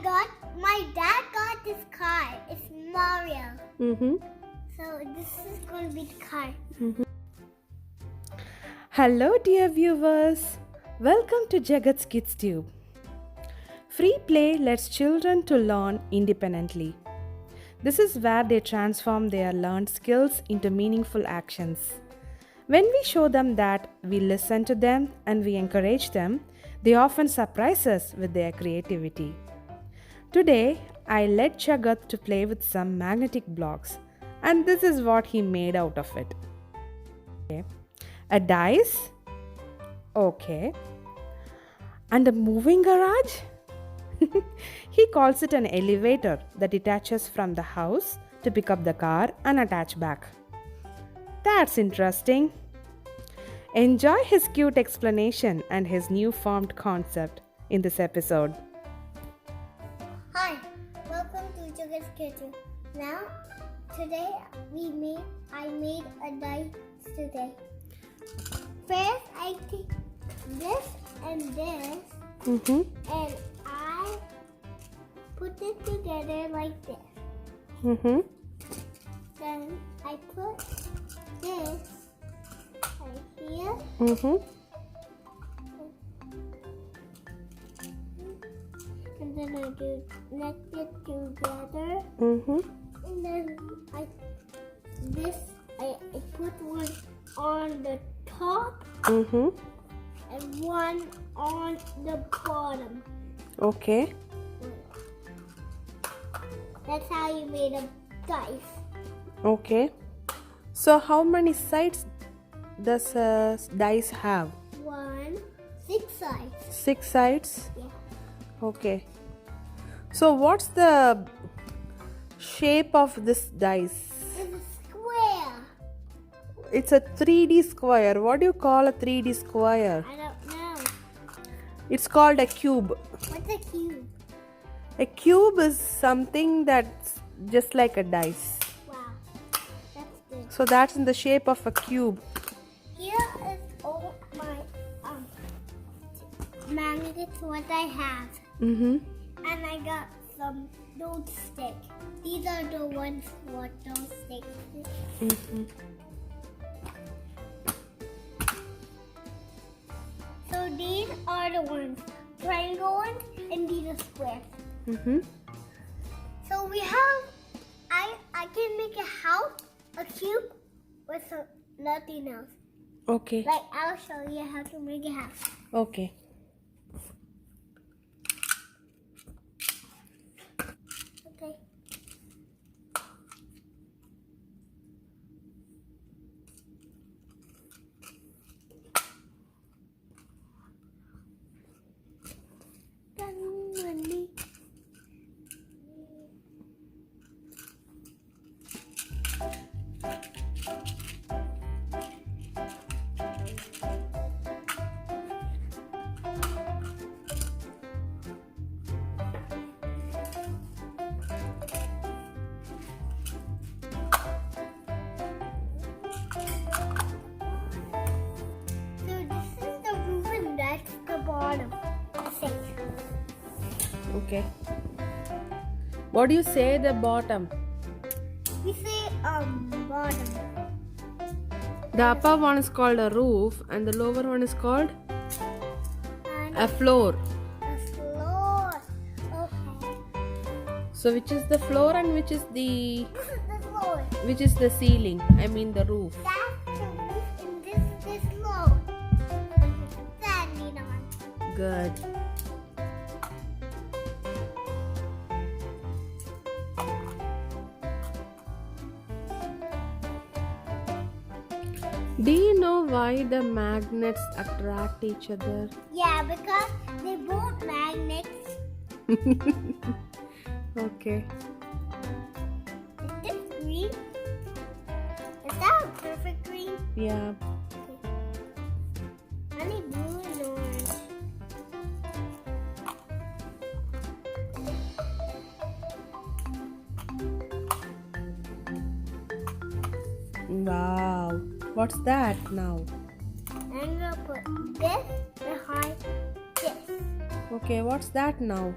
my dad got this car. It's Mario. Mm-hmm. So this is going to be the car. Hello, dear viewers. Welcome to Jagath's Kids Tube. Free play lets children to learn independently. This is where they transform their learned skills into meaningful actions. When we show them that we listen to them and we encourage them, they often surprise us with their creativity. Today, I led Jagath to play with some magnetic blocks, and this is what he made out of it. Okay. A dice? Okay. And a moving garage? He calls it an elevator that detaches from the house to pick up the car and attach back. That's interesting. Enjoy his cute explanation and his new formed concept in this episode. Hi, welcome to Jagath's Kitchen. Now, today I made a dice today. First, I take this and this, and I put it together like this. Then I put this right here. And then I do connect it together. And then I put one on the top and one on the bottom. Okay. That's how you made a dice. Okay. So how many sides does a dice have? 6 sides. 6 sides? Yeah. Okay. So what's the shape of this dice? It's a square. It's a 3D square. What do you call a 3D square? I don't know. It's called a cube. What's a cube? A cube is something that's just like a dice. Wow. That's good. So that's in the shape of a cube. Here is all my magnets what I have. And I got some those sticks. These are the ones what those sticks. So these are the ones, triangle ones, and these are squares. So we have, I can make a house, a cube, with nothing else. Okay. Like I'll show you how to make a house. Okay. Okay. Bottom. Six. Okay. What do you say the bottom? We say bottom. The upper one is called a roof and the lower one is called a floor. A floor. Okay. So which is the floor and which is the This is the floor. which is the ceiling? I mean the roof. That's the roof and this floor. Standing on. Good. Do you know why the magnets attract each other? Yeah, because they both magnets. Okay. Is this green? Is that a perfect green? Yeah. I need blue and orange. Wow. What's that now? I'm gonna put this behind this. Okay, what's that now?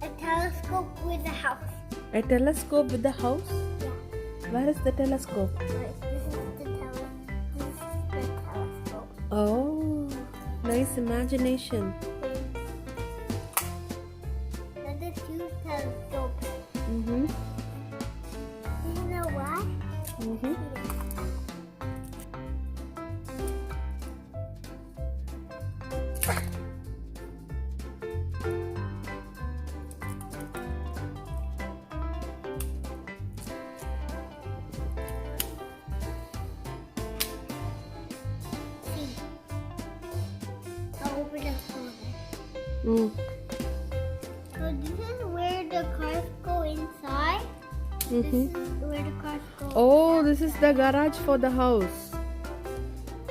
a telescope with a house. A telescope with the house? Yeah. Where is the telescope? This is the telescope. Oh, nice imagination. Those are two telescopes. Mm-hmm. Do you know why? Mm-hmm. I'll open the corner. Mm. So this is where the cars go inside. Mm-hmm. This is where the cars go. Oh, this is the garage for the house.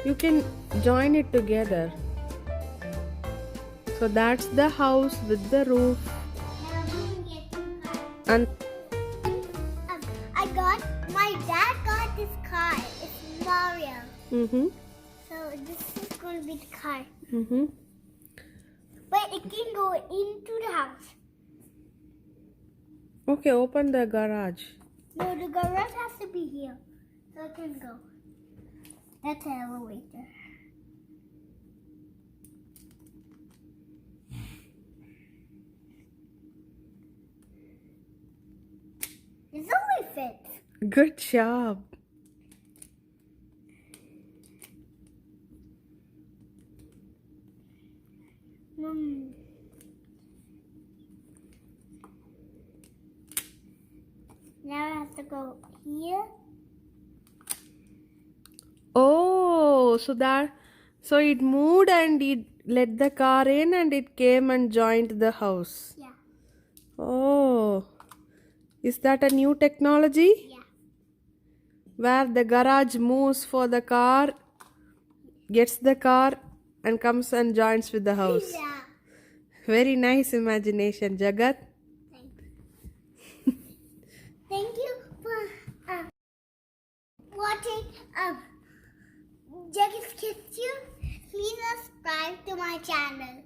You can join it together. So that's the house with the roof. Now we can get two cars. And My dad got this car. It's Mario. mm-hmm. So this is going to be the car. Mm-hmm. But it can go into the house. Okay, open the garage. No, the garage has to be here. So it can go. That's the elevator. This only fits. Good job. Now I have to go here. Oh, so it moved and it let the car in and it came and joined the house. Yeah. Oh, is that a new technology? Yeah. Where the garage moves for the car, gets the car and comes and joins with the house. Yeah. Very nice imagination, Jagath. Thank you for watching Jagath Kids Tube. Please subscribe to my channel.